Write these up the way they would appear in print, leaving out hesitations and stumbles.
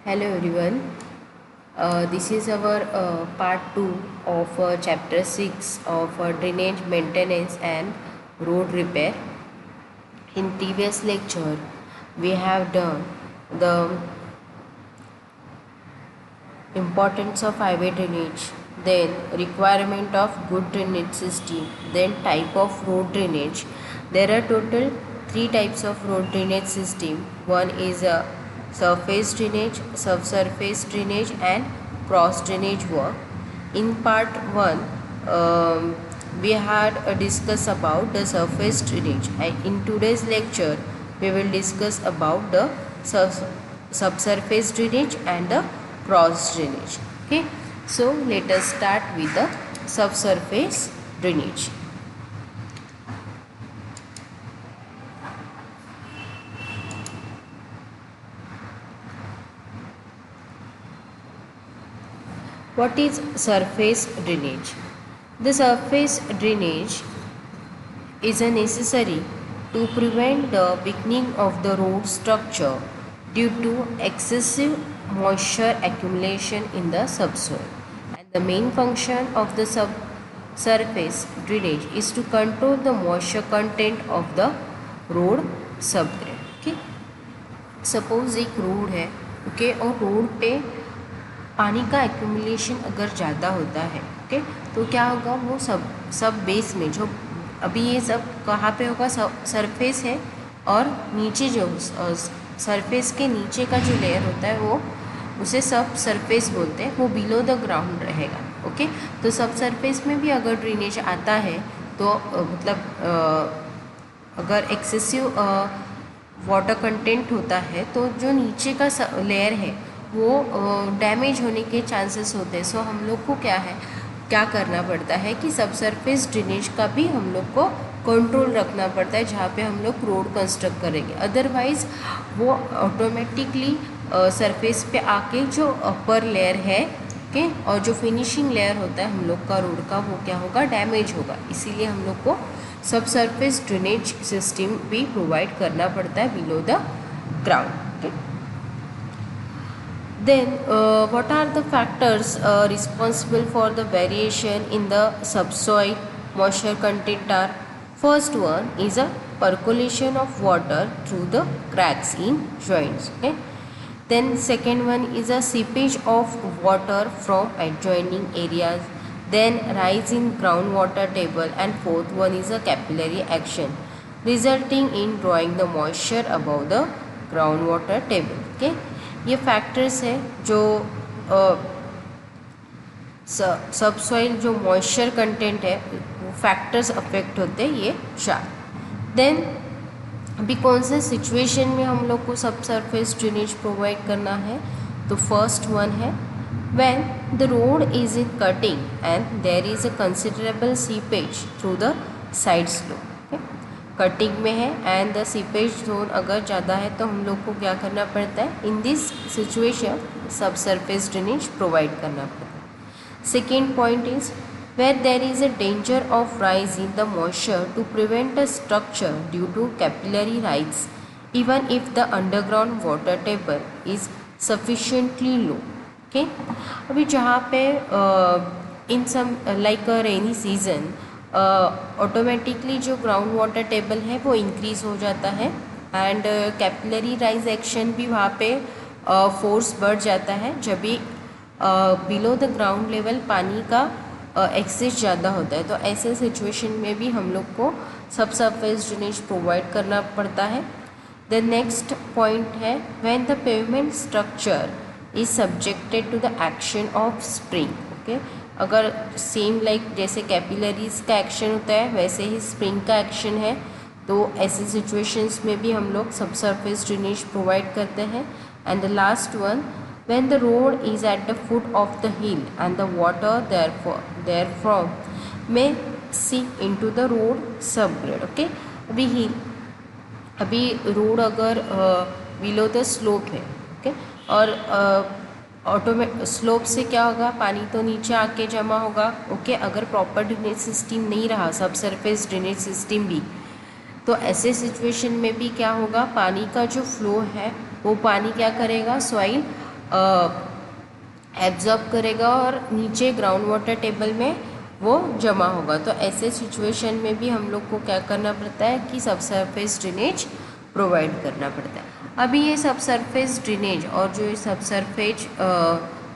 Hello everyone. This is our part 2 of chapter 6 of drainage maintenance and road repair. In previous lecture, we have done the importance of highway drainage, then requirement of good drainage system, then type of road drainage. There are total three types of road drainage system. One is a surface drainage, subsurface drainage and cross drainage work. In part 1, we had discussed about the surface drainage, and in today's lecture we will discuss about the subsurface drainage and the cross drainage. Okay, so let us start with the subsurface drainage. What is surface drainage? The surface drainage is necessary to prevent the weakening of the road structure due to excessive moisture accumulation in the subsoil. And the main function of the surface drainage is to control the moisture content of the road subgrade. Okay, suppose एक road है, okay, और road पे पानी का accumulation अगर ज़्यादा होता है, ओके, तो क्या होगा, वो सब बेस में जो अभी ये सब कहाँ पे होगा, सरफेस है, और नीचे जो सरफेस के नीचे का जो लेयर होता है वो उसे सब सरफेस बोलते हैं, वो बिलो द ग्राउंड रहेगा. ओके, तो सब सरफेस में भी अगर ड्रेनेज आता है तो अगर एक्सेसिव वाटर कंटेंट होता है तो जो नीचे का लेयर है वो डैमेज होने के चांसेस होते हैं. सो हम लोग को क्या करना पड़ता है कि सब सरफेस ड्रेनेज का भी हम लोग को कंट्रोल रखना पड़ता है जहाँ पे हम लोग रोड कंस्ट्रक्ट करेंगे. अदरवाइज़ वो ऑटोमेटिकली सरफेस पे आके जो अपर लेयर है, ओके, और जो फिनिशिंग लेयर होता है हम लोग का रोड का, वो क्या होगा, डैमेज होगा. इसीलिए हम लोग को सब सरफेस ड्रेनेज सिस्टम भी प्रोवाइड करना पड़ता है below the ground. Then what are the factors responsible for the variation in the subsoil moisture content are? First one is a percolation of water through the cracks in joints. Okay. Then second one is a seepage of water from adjoining areas. Then rise in groundwater table, and fourth one is a capillary action resulting in drawing the moisture above the groundwater table. Okay. ये factors है जो subsoil जो moisture content है वो factors affect होते हैं, ये चार. देन अभी कौन से सिचुएशन में हम लोग को सब सरफेस ड्रेनेज प्रोवाइड करना है, तो फर्स्ट वन है when the road is in cutting and there is a considerable seepage through the side slope. Cutting में है एंड द सीपेज जोन अगर ज़्यादा है तो हम लोग को क्या करना पड़ता है, in this situation sub surface drainage provide करना पड़ता है. Second point is where there is a danger of rise in the moisture to prevent a structure due to capillary rise even if the underground water table is sufficiently low. Okay, अभी जहाँ पे in some like a rainy season automatically जो ground water table है वो increase हो जाता है and capillary rise action भी वहाँ पे फोर्स बढ़ जाता है जब भी बिलो द ग्राउंड लेवल पानी का एक्सेस ज़्यादा होता है. तो ऐसे सिचुएशन में भी हम लोग को सब सरफेस ड्रेनेज प्रोवाइड करना पड़ता है. द नेक्स्ट पॉइंट है when the pavement structure is subjected to the action of spring. Okay, अगर सेम लाइक जैसे कैपिलरीज का एक्शन होता है वैसे ही स्प्रिंग का एक्शन है, तो ऐसे सिचुएशंस में भी हम लोग सब सरफेस ड्रेनेज प्रोवाइड करते हैं. And the last one when the road is at the foot of the hill and the water there from may seep into the road subgrade. Okay, अभी रोड अगर below the slope है, okay, और slope से क्या होगा, पानी तो नीचे आके जमा होगा. ओके, अगर प्रॉपर ड्रेनेज सिस्टम नहीं रहा, सब सरफेस ड्रेनेज सिस्टम भी, तो ऐसे सिचुएशन में भी क्या होगा, पानी का जो फ्लो है वो पानी क्या करेगा, सॉइल एब्जॉर्ब करेगा और नीचे ग्राउंड वाटर टेबल में वो जमा होगा। तो ऐसे सिचुएशन में भी हम लोग को क्या करना पड़ता है कि सब सरफेस ड्रेनेज प्रोवाइड करना पड़ता है। अभी ये सब सरफेस ड्रेनेज और जो सब सरफेस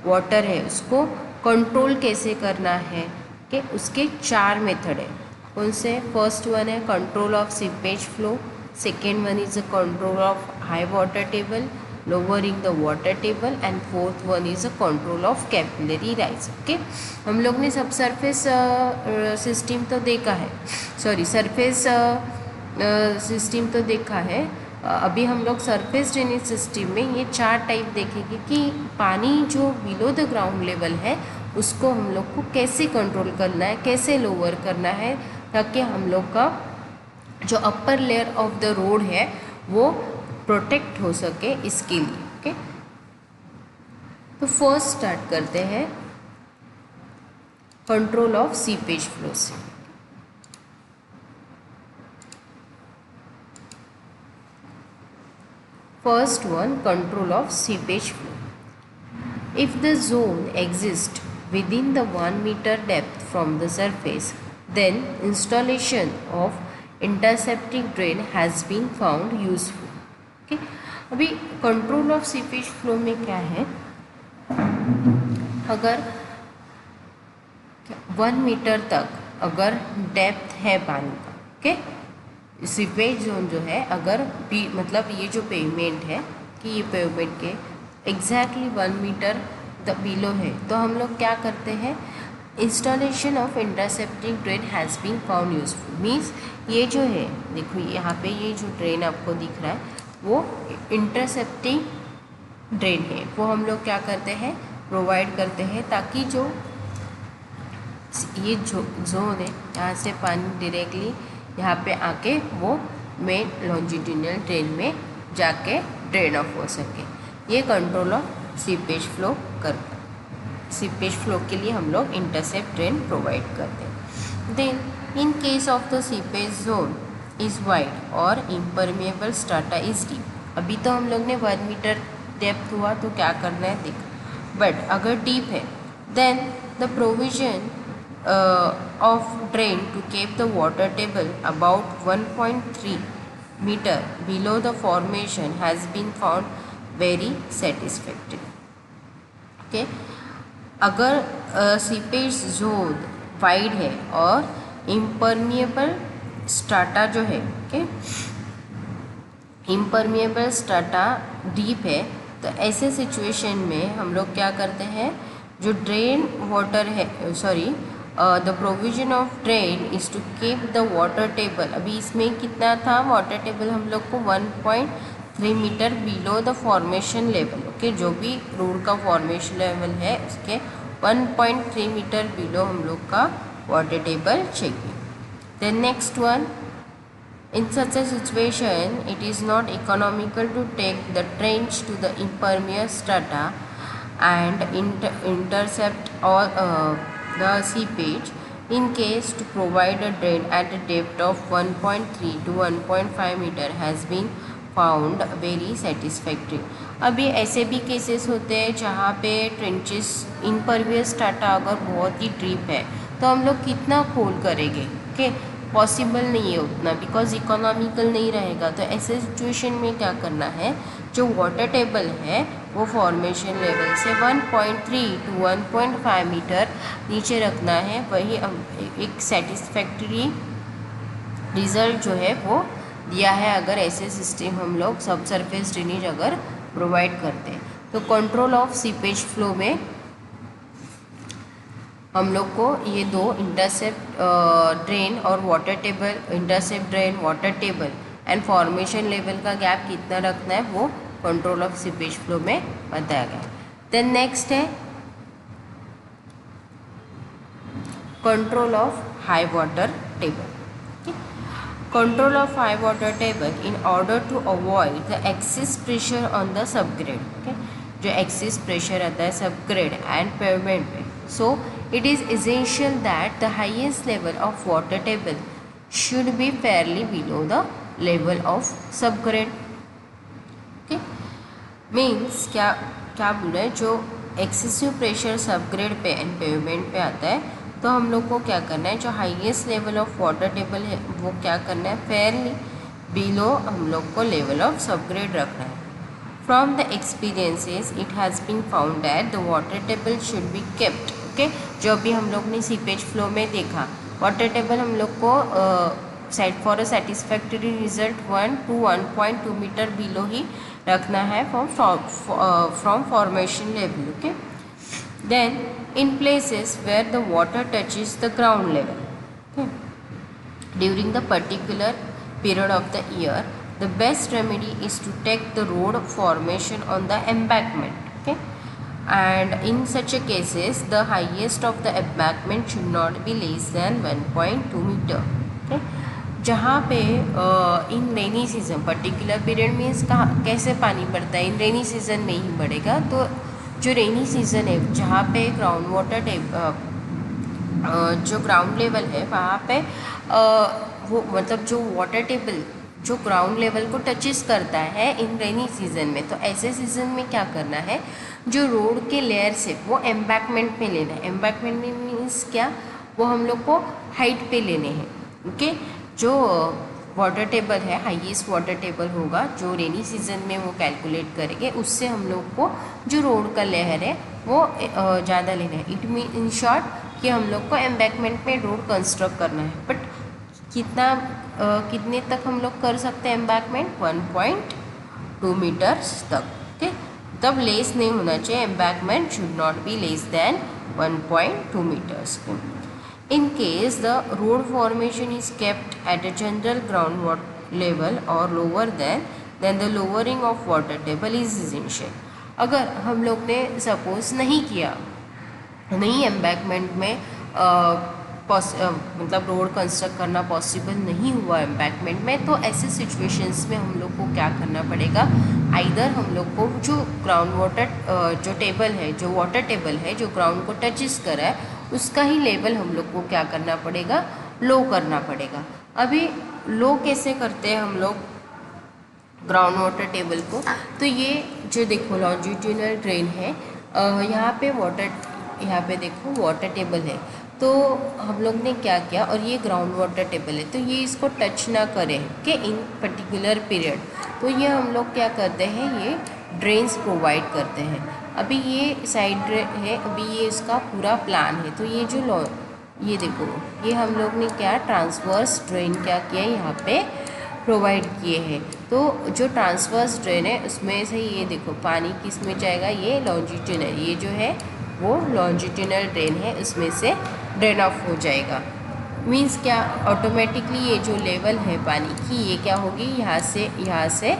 वाटर है उसको कंट्रोल कैसे करना है कि उसके 4 मेथड है। कौन से? फर्स्ट वन है control of seepage flow, second one is the control of high water table, lowering the water table, and fourth one is a control of capillary rise. Okay, हम लोग ने सब सरफेस सिस्टम तो देखा है, sorry surface system तो देखा है। अभी हम लोग सरफेस ड्रेनेज सिस्टम में ये 4 टाइप देखेंगे कि पानी जो बिलो द ग्राउंड लेवल है उसको हम लोग को कैसे कंट्रोल करना है, कैसे लोअर करना है, ताकि हम लोग का जो upper layer of the road है वो प्रोटेक्ट हो सके इसके लिए। ओके, तो फर्स्ट स्टार्ट करते हैं कंट्रोल ऑफ सीपेज फ्लो से। First one, control of seepage flow. If the zone exist within the 1 meter depth from the surface, then installation of intercepting drain has been found useful. Okay? अभी control of seepage flow में क्या है, अगर 1 metre तक अगर depth है पानी का, ओके, सीपेज जोन जो है अगर भी मतलब ये जो पेवमेंट है कि ये पेवमेंट के एग्जैक्टली 1 मीटर बिलो है, तो हम लोग क्या करते हैं, installation of intercepting drain has been found useful. Means ये जो है, देखो यहाँ पे ये जो ड्रेन आपको दिख रहा है वो इंटरसेप्टिंग ड्रेन है, वो हम लोग क्या करते हैं, प्रोवाइड करते हैं, ताकि जो ये जोन है यहाँ से पानी डायरेक्टली यहाँ पे आके वो मेन लॉन्जिट्यूडनल ड्रेन में जाके ड्रेन ऑफ हो सके। ये कंट्रोल ऑफ सीपेज फ्लो करता है। सीपेज फ्लो के लिए हम लोग इंटरसेप्ट ड्रेन प्रोवाइड करते हैं। Then in case of the seepage zone is wide और इम्परमेबल स्ट्राटा इज डीप। अभी तो हम लोग ने 1 मीटर डेप्थ हुआ तो क्या करना है देखो, बट अगर डीप है then the provision of drain to keep the water table about 1.3 metre below the formation has been found very satisfactory. Okay, अगर सीपेज जोन वाइड है और इम्परमिएबल स्ट्राटा जो है, ओके, इम्परमिएबल स्ट्राटा डीप है, तो ऐसे situation में हम लोग क्या करते हैं, जो ड्रेन वाटर है, sorry the provision of drain is to keep the water table. अभी इसमें कितना था, वाटर टेबल हम लोग को 1.3 metre below the formation level, okay, जो भी रोड का फॉर्मेशन लेवल है उसके 1.3 मीटर बिलो हम लोग का वाटर टेबल चाहिए। Then next one, in such a situation it is not economical to take the trench to the impermeable strata and intercept all the seepage. In case to provide a drain at a depth of 1.3 to 1.5 meter has been found very satisfactory. अभी ऐसे भी cases होते हैं जहाँ पे trenches impervious strata अगर बहुत ही deep है तो हम लोग कितना खोल करेंगे, ओके, पॉसिबल नहीं है उतना, बिकॉज इकोनॉमिकल नहीं रहेगा। तो ऐसे सिचुएशन में क्या करना है, जो वाटर टेबल है वो फॉर्मेशन लेवल से 1.3 टू 1.5 मीटर नीचे रखना है। वही एक सेटिस्फैक्ट्री रिजल्ट जो है वो दिया है अगर ऐसे सिस्टम हम लोग सब सरफेस ड्रेनेज अगर प्रोवाइड करते हैं। तो कंट्रोल ऑफ सीपेज फ्लो में हम लोग को ये दो इंटरसेप्ट ड्रेन और water table, intercept drain, water table and formation level का गैप कितना रखना है वो कंट्रोल ऑफ सीपेज फ्लो में बताया गया। देन नेक्स्ट है control of high water table. Control of high water table in order to avoid the excess pressure on the subgrade, okay, जो excess pressure आता है subgrade and pavement पे, so it is essential that the highest level of water table should be fairly below the level of subgrade, okay, means क्या क्या बोल रहे हैं, जो एक्सेसिव प्रेशर सबग्रेड पे एंड पेवमेंट पे आता है तो हम लोग को क्या करना है, जो highest level of water table है वो क्या करना है, फेयरली बिलो हम लोग को लेवल ऑफ सबग्रेड रखना है। From the experiences it has been found that the water table should be kept, okay. जो अभी हम लोग ने सीपेज फ्लो में देखा, वाटर टेबल हम लोग को for a satisfactory result 1 to 1.2 metre below ही रखना है from formation level, okay. Then in places where the water touches the ground level, okay, during the particular period of the year, the best remedy is to take the road formation on the embankment, okay, and in such a cases the highest of the embankment should not be less than 1.2 meter, okay। जहाँ पे in rainy season particular period means कहाँ कैसे पानी पड़ता है, इन rainy season में ही पड़ेगा। तो जो रेनी सीज़न है जहाँ पे ग्राउंड वाटर जो ग्राउंड लेवल है वहाँ पे वो मतलब जो वाटर टेबल जो ग्राउंड लेवल को टचेस करता है इन रेनी सीज़न में, तो ऐसे सीज़न में क्या करना है, जो रोड के लेयर से वो एम्बैकमेंट में लेना है। एम्बैकमेंट में मीन्स क्या, वो हम लोग को हाइट पे लेने हैं, ओके। जो वाटर टेबल है, हाईएस्ट वाटर टेबल होगा जो रेनी सीजन में वो कैलकुलेट करेंगे, उससे हम लोग को जो रोड का लेयर है वो ज़्यादा लेना है। इट मीन इन शॉर्ट कि हम लोग को एम्बैकमेंट में रोड कंस्ट्रक्ट करना है, बट कितने तक हम लोग कर सकते हैं एम्बैकमेंट, 1.2 मीटर्स तक, ओके। तब लेस नहीं होना चाहिए, embankment should not be less than 1.2 metres. In case the road formation is kept at a general ground level or lower than, then the lowering of water table is essential। अगर हम लोग ने suppose नहीं किया, नहीं embankment में मतलब road construct करना पॉसिबल नहीं हुआ एम्बैकमेंट में, तो ऐसे सिचुएशंस में हम लोग को क्या करना पड़ेगा, आइदर हम लोग को जो ग्राउंड वाटर जो टेबल है, जो वाटर टेबल है जो ग्राउंड को टचेस कर रहा है उसका ही लेवल हम लोग को क्या करना पड़ेगा, लो करना पड़ेगा। अभी लो कैसे करते हैं हम लोग ग्राउंड वाटर टेबल को, तो ये जो देखो लॉन्जिट्यूडनल ड्रेन है, यहाँ पे वाटर, यहाँ पे देखो वाटर टेबल है, तो हम लोग ने क्या किया, और ये ग्राउंड वाटर टेबल है तो ये इसको टच ना करें कि इन पर्टिकुलर पीरियड, तो ये हम लोग क्या करते हैं, ये ड्रेन्स प्रोवाइड करते हैं। अभी ये साइड है, अभी ये इसका पूरा प्लान है, तो ये जो ये देखो ये हम लोग ने क्या ट्रांसवर्स ड्रेन क्या किया है यहाँ पे प्रोवाइड किए हैं। तो जो ट्रांसवर्स ड्रेन है उसमें से ये देखो पानी किस में जाएगा, ये लॉन्जिट्यूडनल, ये जो है वो लॉन्जिट्यूडनल ड्रेन है, उसमें से ड्रेन ऑफ हो जाएगा। मीन्स क्या, ऑटोमेटिकली ये जो लेवल है पानी की ये क्या होगी, यहाँ से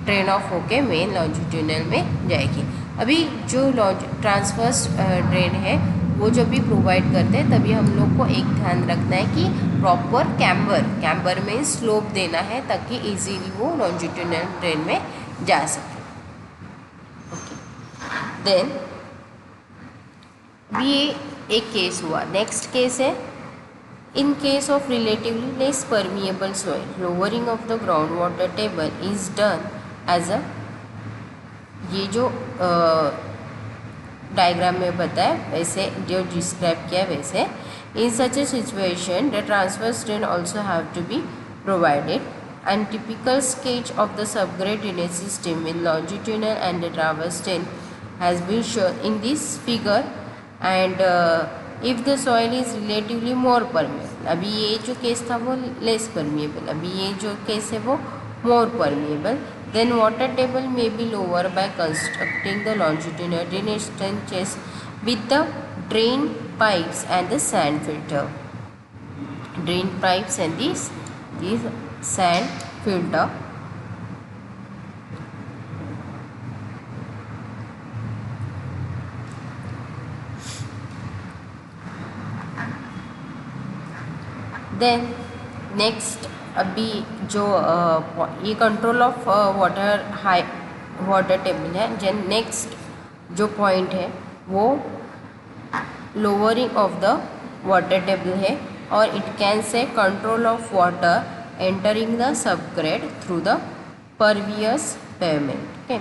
ड्रेन ऑफ होके मेन लॉन्जिट्यूडनल में जाएगी। अभी जो ट्रांसवर्स ड्रेन है वो जब भी प्रोवाइड करते हैं तभी हम लोग को एक ध्यान रखना है कि प्रॉपर कैम्बर में स्लोप देना है ताकि इजीली वो लॉन्जिट्यूडनल ड्रेन में जा सके, ओके। देन ये एक केस हुआ। नेक्स्ट केस है, in case of relatively less permeable soil, lowering of the groundwater table is done as a, ये जो डायग्राम में बताया वैसे जो डिस्क्राइब किया वैसे, in such a situation the transverse drain also have to be provided, and typical sketch of the subgrade drainage system with longitudinal and the transverse drain has been shown in this figure, and if the soil is relatively more permeable, अभी ये जो case था वो less permeable, अभी ये जो case है वो more permeable, then water table may be lower by constructing the longitudinal drainage trenches with the drain pipes and the sand filter, drain pipes and this sand filter. Then next अभी जो ये control of water table है, then next जो point है वो lowering of the water table है, और it can say control of water entering the subgrade through the pervious pavement, okay.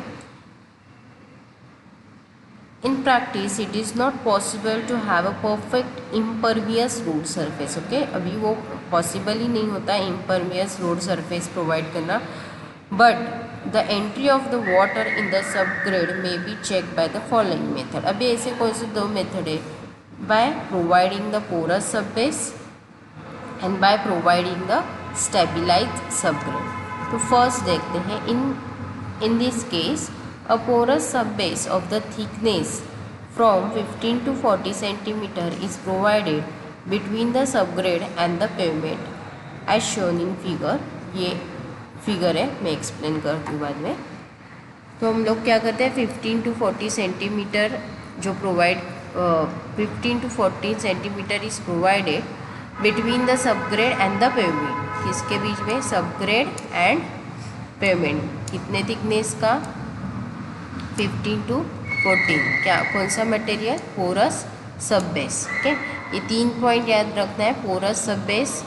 in practice it is not possible to have a perfect impervious road surface. Okay अभी वो possible ही नहीं होता impervious road surface provide करना, but the entry of the water in the subgrade may be checked by the following method. अभी ऐसे कौन से दो मेथड है? by providing the porous subbase and by providing the stabilized subgrade. तो first देखते हैं in this case a porous subbase of the thickness from 15 to 40 centimeter is provided between the subgrade and the pavement as shown in figure. ये figure है, मैं explain करती हूँ बाद में. तो हम लोग क्या करते हैं 15 to 40 सेंटीमीटर जो provide 15 to 40 centimetre is provided between the subgrade and the pavement. किसके बीच में? Subgrade and pavement. कितने थिकनेस का? 15 to 14. क्या कौन सा मटेरियल? Porous subbase. ओके ये 3 पॉइंट याद रखना है. Porous subbase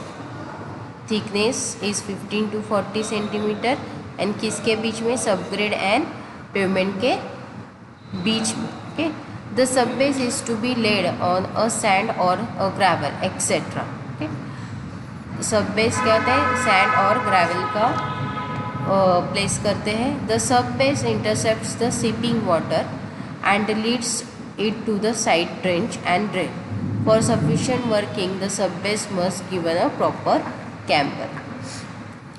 thickness is 15 to 40 centimetre and किसके बीच में? सबग्रेड एंड पेवमेंट के बीच में. Okay the subbase is to be laid on a sand or a gravel etc. okay subbase क्या होता है? सैंड और ग्रेवल का प्लेस करते हैं. The subbase intercepts the seeping water and leads it to the side trench and drain. For sufficient working the subbase must given a proper camber.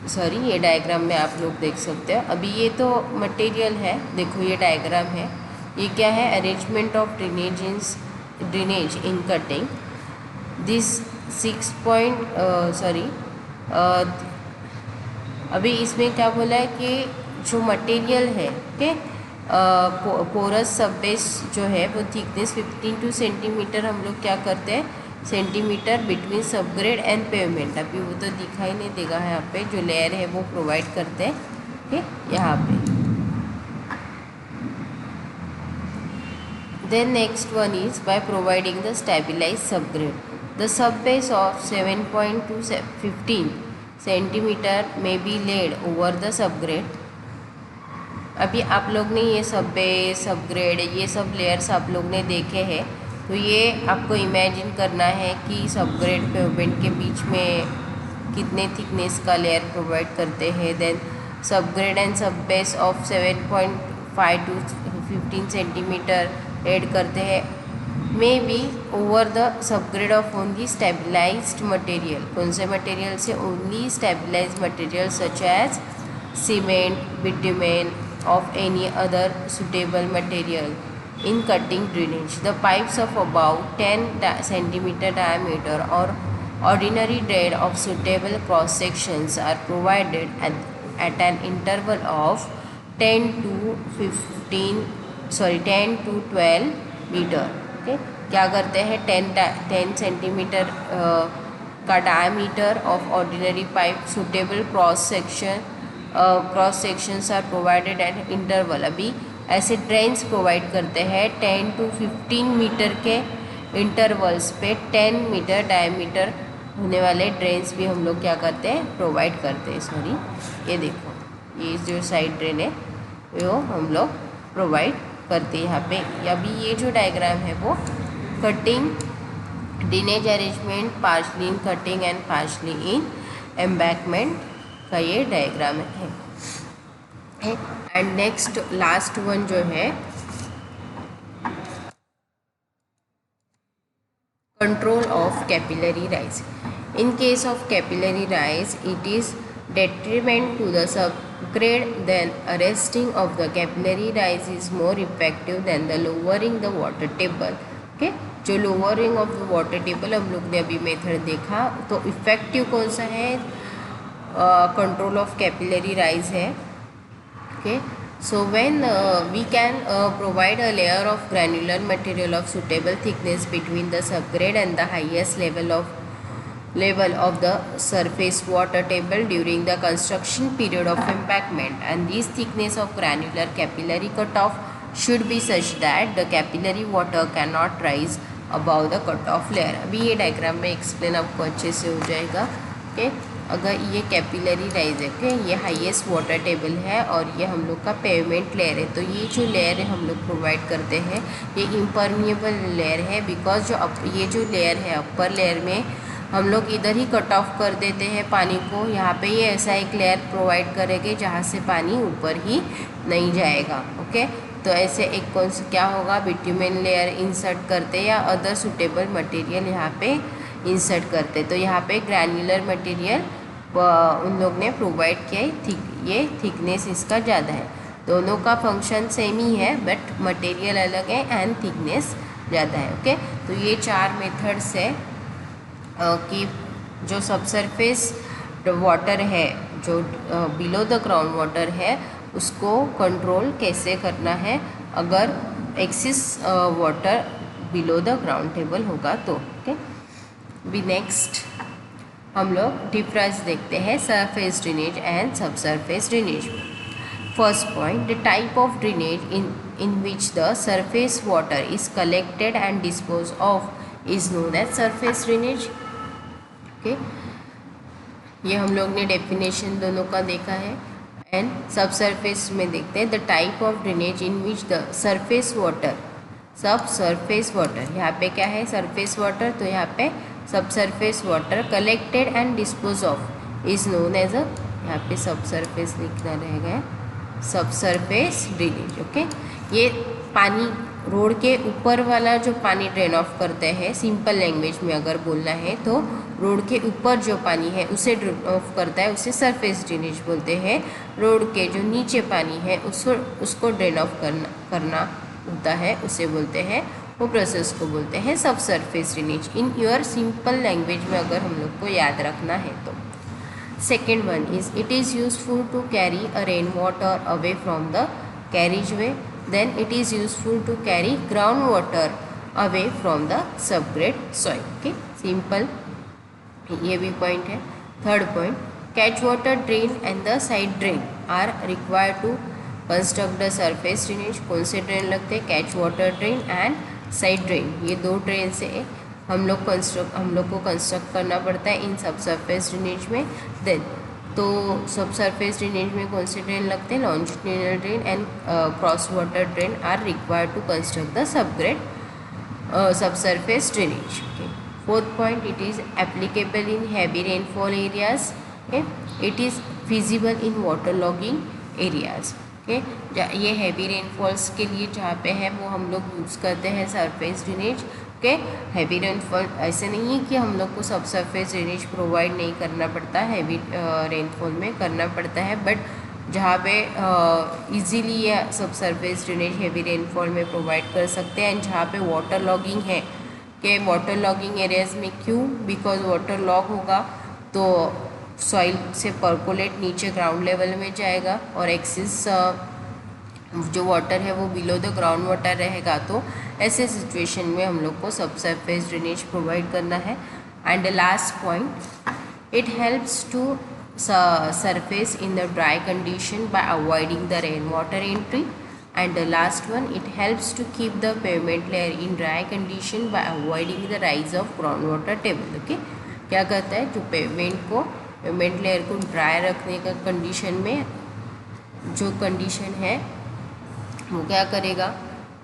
Sorry ये diagram में आप लोग देख सकते हो. अभी ये तो मटेरियल है, देखो ये डायग्राम है. ये क्या है? Arrangement of drainage in cutting. This 6 point अभी इसमें क्या बोला है कि जो मटेरियल है ओके पोरस सबबेस जो है वो थिकनेस 15 सेंटीमीटर हम लोग क्या करते हैं? Centimetre between subgrade and pavement. अभी वो तो दिखाई नहीं देगा यहाँ पे, जो लेयर है वो प्रोवाइड करते हैं. ओके यहाँ पे. Then next one is by providing the stabilized subgrade. The subbase of 7 to 15 centimeter may be laid over the subgrade. अभी आप लोग ने ये सबबेस सबग्रेड ये सब लेयर्स आप लोग ने देखे हैं, तो ये आपको इमेजिन करना है कि सबग्रेड पेवमेंट के बीच में कितने थिकनेस का लेयर प्रोवाइड करते हैं. Then subgrade and subbase of 7.5 to 15 centimetre add करते हैं. May be over the subgrade of only stabilised material. कौन से मटेरियल से? Only stabilised material such as cement, bitumen of any other suitable material in cutting drainage. The pipes of about 10 centimeter diameter or ordinary drain of suitable cross sections are provided at an interval of 10 to 12 metre. Okay क्या करते हैं? 10 centimetre का diameter of ordinary pipe suitable cross sections are provided at interval. अभी ऐसे drains provide करते हैं 10 to 15 metre के intervals पे. 10 मीटर डायमीटर होने वाले ड्रेन्स भी हम लोग क्या करते हैं? प्रोवाइड करते हैं. सॉरी ये देखो ये जो साइड ड्रेन है वो हम लोग प्रोवाइड करते हैं यहाँ पे. अभी ये जो डायग्राम है वो cutting drainage arrangement partially in cutting and partially in embankment का ये डायग्राम है. एंड नेक्स्ट लास्ट वन जो है control of capillary rise. In case of capillary rise it is detriment to the subgrade, then arresting of the capillary rise is more effective than the lowering the water table. okay? जो lowering of the water table हम लोग ने अभी method देखा, तो effective कौन सा है? कंट्रोल ऑफ कैपिलरी राइज है. okay? So when we can provide a layer of granular material of suitable thickness between the subgrade and the highest level of the surface water table during the construction period of embankment, and this thickness of granular capillary cutoff should be such that the capillary water cannot rise above the cutoff layer. अभी ये diagram में explain आपको अच्छे से हो जाएगा. Okay अगर ये कैपिलरी राइज है, ओके, ये हाईएस्ट वाटर टेबल है और ये हम लोग का पेवमेंट लेयर है। तो ये जो लेयर हम लोग प्रोवाइड करते हैं ये इम्परमिएबल लेयर है, बिकॉज ये जो लेयर है अपर लेयर में हम लोग इधर ही कट ऑफ कर देते हैं पानी को। यहाँ पे ये ऐसा एक लेयर प्रोवाइड करेंगे जहाँ से पानी ऊपर ही नहीं जाएगा, ओके। तो ऐसे एक कौन सा क्या होगा, बिट्यूमेन लेयर इंसर्ट करते या अदर सुटेबल मटेरियल यहाँ पे इंसर्ट करते। तो यहाँ पे ग्रैन्युलर मटेरियल उन लोग ने प्रोवाइड किया है, ये थिकनेस इसका ज़्यादा है। दोनों का फंक्शन सेम ही है बट मटेरियल अलग है एंड थिकनेस ज़्यादा है, ओके। तो ये 4 मेथड्स है कि जो सबसरफेस वाटर है, जो बिलो द ग्राउंड वाटर है, उसको कंट्रोल कैसे करना है अगर axis water below the ground table होगा तो, ओके। बी नेक्स्ट हम लोग डिफरेंस देखते हैं surface drainage and subsurface drainage. First point, the type of drainage in which the surface water is collected and dispose of is known as surface drainage, okay. ये हम लोग ने definition दोनों का देखा है। एंड सब सरफेस में देखते हैं the type of drainage in which the surface water, सब सरफेस वाटर, यहाँ पे क्या है सरफेस वाटर, तो यहाँ पे subsurface water collected and dispose of is known as a, यहाँ पे सब सरफेस लिखना रहेगा, सब सरफेस ड्रेनेज, ओके। ये पानी रोड के ऊपर वाला जो पानी ड्रेन ऑफ करते हैं, सिंपल लैंग्वेज में अगर बोलना है तो रोड के ऊपर जो पानी है उसे ड्रेन ऑफ करता है, उसे सरफेस ड्रेनेज बोलते हैं। रोड के जो नीचे पानी है उसको ड्रेन ऑफ करना होता है, उसे बोलते हैं, वो प्रोसेस को बोलते हैं सब surface drainage. In your simple language में अगर हम लोग को याद रखना है तो। Second one is it is useful to carry a rain water away from the carriageway, then it is useful to carry groundwater away from the subgrade soil, okay, simple, ये भी पॉइंट है। Third point, catch water drain and the side drain are required to construct the surface drainage. कौन से drain लगते हैं, catch water drain and side drain, ये 2 drain से हम लोग को कंस्ट्रक्ट करना पड़ता है इन सब सरफेस ड्रेनेज में। देन तो सब सरफेस ड्रेनेज में कौन से ड्रेन लगते हैं, longitudinal drain and cross water drain are required to construct the subgrade sub surface drainage, okay. Fourth point, it is applicable in heavy rainfall areas, okay, it is feasible in water logging areas, okay. ये heavy rainfalls के लिए जहाँ पे है वो हम लोग use करते हैं surface drainage, okay. Heavy rainfall ऐसे नहीं है कि हम लोग को सब सरफेस ड्रेनेज प्रोवाइड नहीं करना पड़ता, हैवी रेनफॉल में करना पड़ता है, बट जहाँ पे इजीली ये सब सरफेस ड्रेनेज हैवी रेनफॉल में प्रोवाइड कर सकते हैं। एंड जहाँ पे वाटर लॉगिंग है, कि वाटर लॉगिंग एरियाज में क्यों, बिकॉज वाटर लॉग होगा तो सॉइल से पर्कोलेट नीचे ग्राउंड लेवल में जाएगा और एक्सिस जो वाटर है वो बिलो द ग्राउंड वाटर रहेगा, तो ऐसे सिचुएशन में हम लोग को सब सरफेस ड्रेनेज प्रोवाइड करना है। And the last point, it helps to surface in the dry condition by avoiding the rainwater entry. And the last one, it helps to keep the pavement layer in dry condition by avoiding the rise of groundwater table, okay। क्या करता है, जो pavement layer को dry रखने का condition में जो condition है वो क्या करेगा,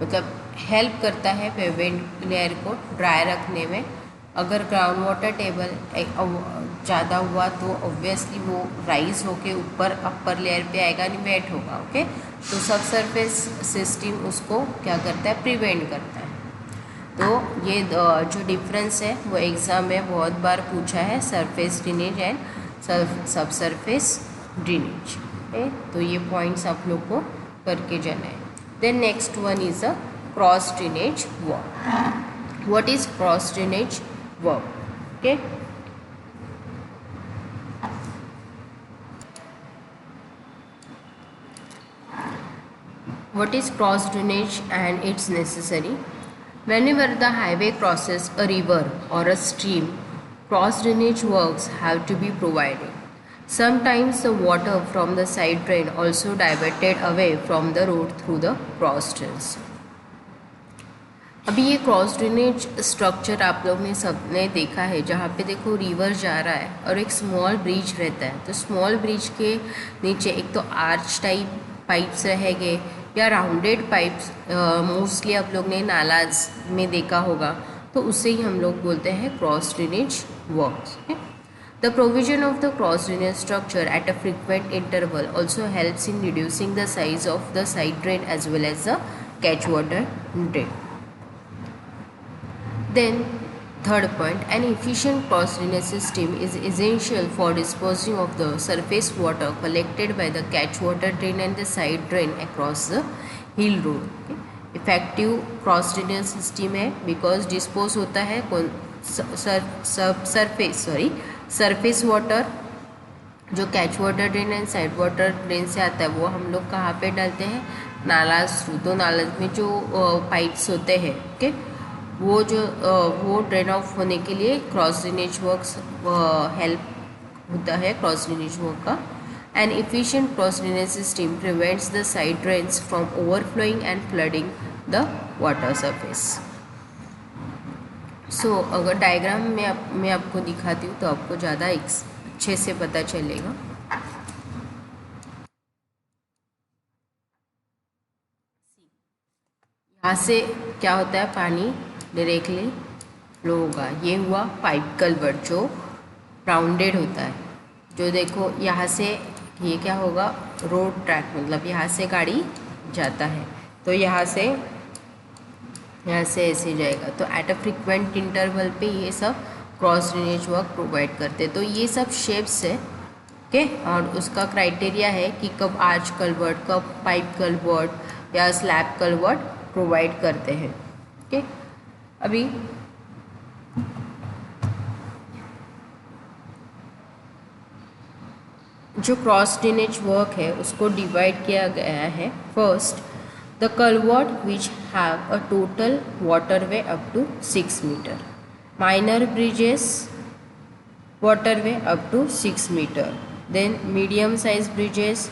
मतलब हेल्प करता है पेवमेंट लेयर को ड्राई रखने में। अगर ग्राउंड वाटर टेबल ज़्यादा हुआ तो ऑब्वियसली वो राइज होके ऊपर अपर लेयर पे आएगा, नहीं वेट होगा, ओके। तो सब सरफेस सिस्टम उसको क्या करता है, प्रिवेंट करता है। तो ये जो डिफरेंस है वो एग्ज़ाम में बहुत बार पूछा है, सरफेस ड्रेनेज एंड सब सरफेस ड्रेनेज, ओके। तो ये पॉइंट्स आप लोग को करके जाना है। Then next one is a cross drainage work. What is cross drainage work, okay. What is cross drainage and its necessary? Whenever the highway crosses a river or a stream, cross drainage works have to be provided. Sometimes the water from the side drain also diverted away from the road through the cross drains. अभी ये cross drainage structure आप लोग ने सबने देखा है, जहाँ पे देखो रिवर जा रहा है और एक स्मॉल ब्रिज रहता है। तो स्मॉल ब्रिज के नीचे एक तो आर्च टाइप पाइप्स रहेंगे या राउंडेड पाइप्स, मोस्टली आप लोग ने नालाज में देखा होगा, तो उससे ही हम लोग बोलते हैं cross drainage works. The provision of the cross drainage structure at a frequent interval also helps in reducing the size of the side drain as well as the catch water drain. Then third point, an efficient cross drainage system is essential for disposing of the surface water collected by the catch water drain and the side drain across the hill road. Okay? Effective cross drainage system है because dispose होता है surface water जो catch water drain and side water drain से आता है, वो हम लोग कहाँ पे डालते हैं, नालाज थ्रू। तो नालाज में जो पाइप्स होते हैं, ओके, वो ड्रेन ऑफ होने के लिए क्रॉस ड्रेनेज वर्क्स हेल्प होता है, क्रॉस ड्रेनेज वर्क का। An efficient cross drainage system prevents the side drains from overflowing and flooding the water surface. So अगर डायग्राम में मैं आपको दिखाती हूँ तो आपको ज़्यादा अच्छे से पता चलेगा। यहाँ से क्या होता है, पानी डायरेक्टली फ्लो होगा। ये हुआ पाइप कल्वर्ट जो राउंडेड होता है, जो देखो यहाँ से ये क्या होगा, रोड ट्रैक, मतलब यहाँ से गाड़ी जाता है तो यहाँ से ऐसे जाएगा। तो एट अ फ्रिक्वेंट इंटरवल पे ये सब क्रॉस ड्रेनेज वर्क प्रोवाइड करते हैं। तो ये सब शेप्स है, ओके, और उसका क्राइटेरिया है कि कब आर्च कल्वर्ट, कब पाइप कल्वर्ट या स्लैब कल्वर्ट प्रोवाइड करते हैं। ओके, अभी जो क्रॉस ड्रेनेज वर्क है उसको डिवाइड किया गया है। First, the culvert which have a total waterway up to 6 metre, minor bridges waterway up to 6 meter, then medium size bridges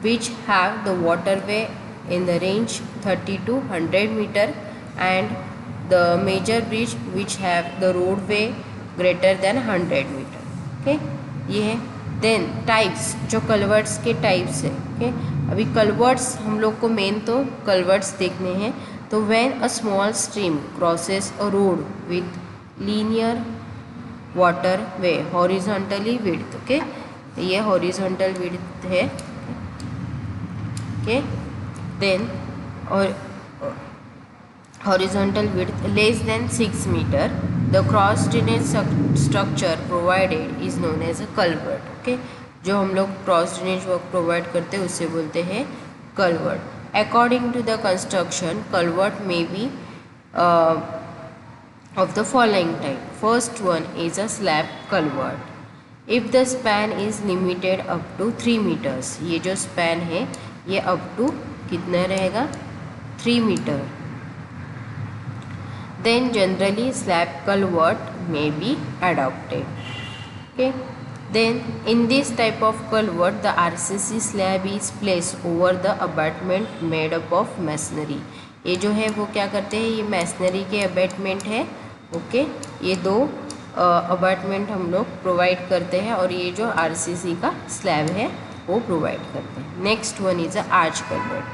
which have the waterway in the range 30 to 100 meter, and the major bridge which have the roadway greater than 100 meter. Okay, ये है। then types, जो कल्वर्ट्स के types है। Okay, अभी कल्वर्ट्स हम लोग को main तो कल्वर्ट्स देखने हैं। तो when a small stream crosses a road with linear waterway horizontally width, okay, ये हॉरिजॉन्टल विड्थ है, ओके, देन और horizontal width less than 6 metre, the cross drainage structure provided is known as a culvert. Okay, जो हम लोग cross drainage work provide करते हैं उससे बोलते हैं culvert. According to the construction, culvert may be of the following type. First one is a slab culvert. If the span is limited up to 3 meters, ये जो span है ये up to कितना रहेगा, 3 meter. Then generally slab culvert may be adopted. Okay. Then in this type of culvert, the RCC slab is placed over the abutment made up of masonry. ये जो है वो क्या करते हैं, ये मैसनरी के अबैटमेंट है। ओके, ये दो अबार्टमेंट हम लोग प्रोवाइड करते हैं और ये जो आरसीसी का स्लैब है वो प्रोवाइड करते हैं। Next one is a arch culvert,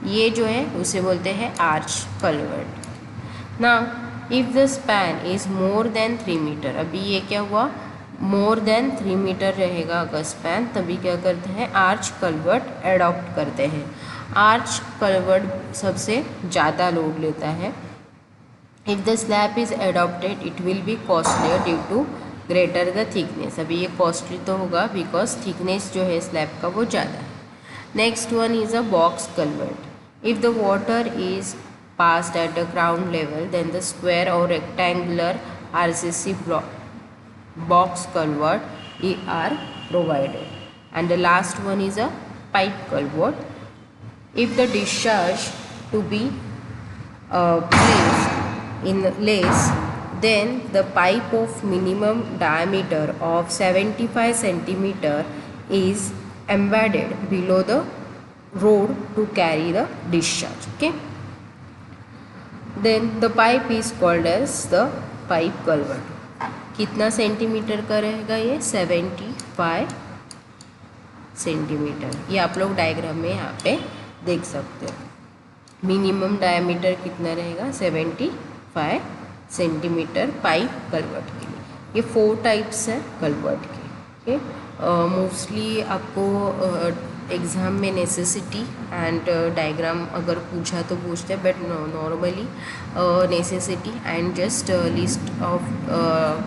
ये जो है उसे बोलते हैं आर्च कल्वर्ट। ना if the span is more than 3 metre, अभी ये क्या हुआ, मोर देन 3 मीटर रहेगा अगर स्पैन, तभी क्या करते हैं, आर्च कल्वर्ट एडॉप्ट करते हैं। आर्च कल्वर्ट सबसे ज़्यादा लोड लेता है। If the slab is adopted, it will be costlier due to greater the thickness. अभी ये costly तो होगा because thickness जो है slab का वो ज़्यादा है। Next one is a box culvert. If the water is passed at the ground level, then the square or rectangular RCC box culvert are provided. And the last one is a pipe culvert. If the discharge to be placed in lace, then the pipe of minimum diameter of 75 centimeter is embedded below the road to carry the discharge. Okay, then the pipe is called as the pipe culvert. कितना centimetre का रहेगा ये? 75 centimetre. ये आप लोग diagram में यहाँ पे देख सकते हो। मिनिमम डायमीटर कितना रहेगा? 75 सेंटीमीटर पाइप कल्वर्ट के लिए। ये 4 टाइप्स है कल्वर्ट के। मोस्टली आपको एग्ज़ाम में नेसेसिटी एंड डायग्राम अगर पूछा तो पूछते हैं, but normally necessity and just list of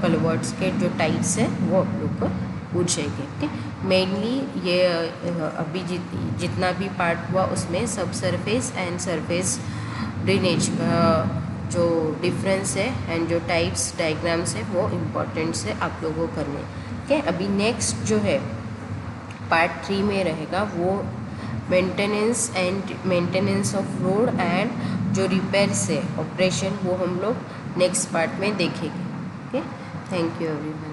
culverts के जो टाइप्स है वो आप लोग को पूछेंगे। ओके, मेनली ये अभी जितना भी पार्ट हुआ उसमें सब सरफेस एंड सरफेस ड्रेनेज जो डिफरेंस है एंड जो टाइप्स डायग्राम्स है वो इम्पोर्टेंट है आप लोगों को करने। ओके, अभी नेक्स्ट जो है पार्ट 3 में रहेगा वो मेंटेनेंस ऑफ रोड एंड जो रिपेयर्स है ऑपरेशन, वो हम लोग नेक्स्ट पार्ट में देखेंगे। Okay, thank you everyone.